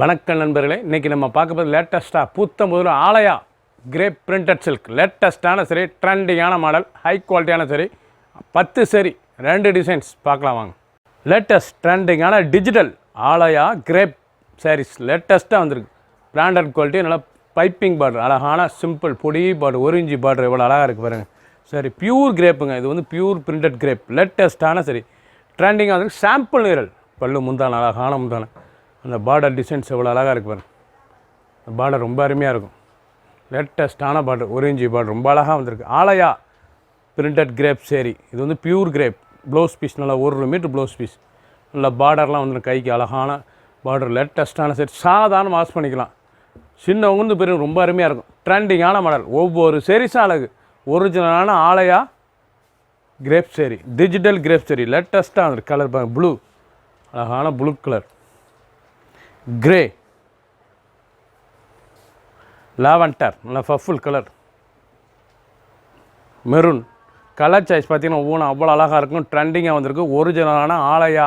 வணக்கம் நண்பர்களே, இன்றைக்கி நம்ம பார்க்க போகிறது லேட்டஸ்ட்டாக புத்தம்புது ஆலயா கிரேப் பிரிண்டட் சில்க் லேட்டஸ்ட்டான சரி, ட்ரெண்டிங்கான மாடல், ஹை குவாலிட்டியான சரி, 10 சரி 2 டிசைன்ஸ் பார்க்கலாம் வாங்க. லேட்டஸ்ட் ட்ரெண்டிங்கான டிஜிட்டல் ஆலயா கிரேப் சாரீஸ் லேட்டஸ்ட்டாக வந்திருக்கு. பிராண்டட் குவாலிட்டி, நல்லா பைப்பிங் பார்டர், அழகான சிம்பிள் பொடி பார்டர், 1 இன்ச் பார்டர் எவ்வளோ அழகாக இருக்குது பாருங்கள். சரி, பியூர் கிரேப்புங்க, இது வந்து பியூர் பிரிண்டட் கிரேப் லேட்டஸ்ட்டான சரி ட்ரெண்டிங்காக வந்து சாம்பிள் நிரல் பல்லு முந்தான, அழகான முந்தான, அந்த பார்டர் டிசைன்ஸ் எவ்வளோ அழகாக இருக்குது பாருங்கள். அந்த பார்டர் ரொம்ப அருமையாக இருக்கும். லேட்டஸ்ட்டான பார்டர், 1 இன்ச் பார்டர் ரொம்ப அழகாக வந்திருக்கு. ஆலயா பிரிண்டட் கிரேப் சேரீ, இது வந்து பியூர் கிரேப். ப்ளவுஸ் பீஸ் நல்லா 1 மீட்டர் ப்ளவுஸ் பீஸ், நல்லா பார்டர்லாம் வந்துடும், கைக்கு அழகான பார்டர், லேட்டஸ்ட்டான சரி, சாதாரண வாஷ் பண்ணிக்கலாம். சின்னவங்க வந்து பெரிய ரொம்ப அருமையாக இருக்கும். ட்ரெண்டிங்கான மாடல், ஒவ்வொரு சேரீஸும் அழகு. ஒரிஜினலான Aalaya crepe sari, digital crepe sari லேட்டஸ்ட்டாக வந்துருக்கு. கலர் பாருங்கள், ப்ளூ, அழகான ப்ளூ கலர், கிரே, லாவெண்டர், நல்லா purple colour, maroon colour choice பார்த்தீங்கன்னா ஒவ்வொன்றும் அவ்வளோ அழகாக இருக்கும். ட்ரெண்டிங்காக வந்திருக்கு. ஒரிஜினலான Aalaya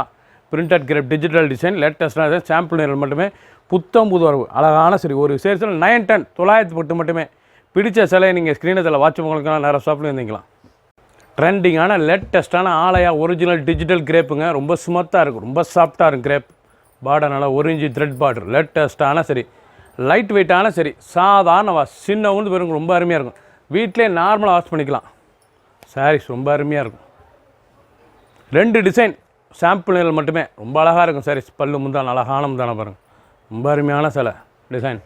printed crepe digital design லேட்டஸ்ட்டாக சாம்பிள் நிரல் மட்டுமே, புத்தம் புது வரவு, அழகான சரி. ஒரு சேல்ஸில் 910 910 மட்டுமே. பிடிச்ச சிலையை நீங்கள் ஸ்க்ரீனத்தில் வாட்ச் உங்களுக்கெல்லாம் நேரம் ஷாப்பில் இருந்தீங்களா. ட்ரெண்டிங்கான லேட்டஸ்ட்டான ஆலயா ஒரிஜினல் டிஜிட்டல் கிரேப்புங்க, ரொம்ப ஸ்மூத்தாக இருக்கும், ரொம்ப சாஃப்டாக இருக்கும் கிரேப். பார்டர் நல்லா 1 இன்ச் த்ரெட் பார்டர், லேட்டஸ்ட்டான சரி, லைட் வெயிட்டான சரி, சாதாரண வாஷ், சின்ன வந்து பெருங்க ரொம்ப அருமையாக இருக்கும். வீட்டிலே நார்மலாக வாஷ் பண்ணிக்கலாம். சாரீஸ் ரொம்ப அருமையாக இருக்கும். 2 டிசைன் சாம்பிள் நிரல் மட்டுமே, ரொம்ப அழகாக இருக்கும் சாரீஸ். பல்லு முந்தான, அழகான முந்தான பாருங்கள், ரொம்ப அருமையான சிலை டிசைன்,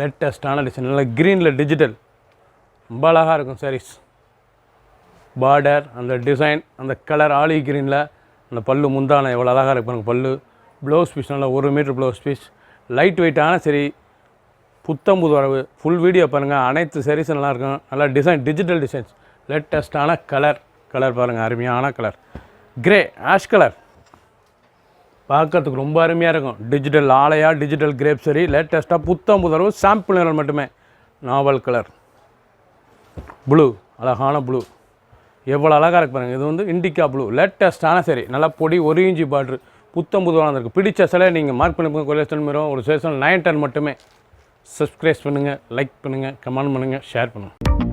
லேட்டஸ்ட்டான டிசைன், நல்லா க்ரீனில் டிஜிட்டல், ரொம்ப அழகாக இருக்கும் சாரீஸ். பார்டர், அந்த டிசைன், அந்த கலர் ஆலி க்ரீனில், அந்த பல்லு முந்தான எவ்வளோ அழகாக இருக்கு பாருங்கள். பல்லு ப்ளவுஸ் பீஸ் நல்லா 1 மீட்டர் ப்ளவுஸ் பீஸ், லைட் வெயிட்டான சரி, புத்தம் புது வரவு. ஃபுல் வீடியோ பாருங்கள், அனைத்து சாரீஸும் நல்லாயிருக்கும். நல்லா டிசைன், டிஜிட்டல் டிசைன்ஸ், லேட்டஸ்ட்டான கலர் பாருங்கள், அருமையான கலர், கிரே ஆஷ் கலர், பார்க்கறதுக்கு ரொம்ப அருமையாக இருக்கும். டிஜிட்டல் ஆலயா டிஜிட்டல் கிரேப் சரி, லேட்டஸ்ட்டாக புத்தம் புது வரவு, சாம்பிள் நிரல் மட்டுமே. நாவல் கலர், ப்ளூ, அழகான ப்ளூ, எவ்வளோ அழகாக இருக்கு பாருங்கள். இது வந்து இண்டிகா ப்ளூ, லேட்டஸ்ட்டான சரி, நல்லா பொடி 1 இன்ச் பார்டரு, புத்தம் புதுவாக இருக்குது. பிடிச்ச சிலை நீங்கள் மார்க் பண்ணி கொலேஷன் மீறும். ஒரு சேஷன் 910 மட்டுமே. சப்ஸ்கிரைப் பண்ணுங்கள், லைக் பண்ணுங்கள், கமெண்ட் பண்ணுங்கள், ஷேர் பண்ணுங்கள்.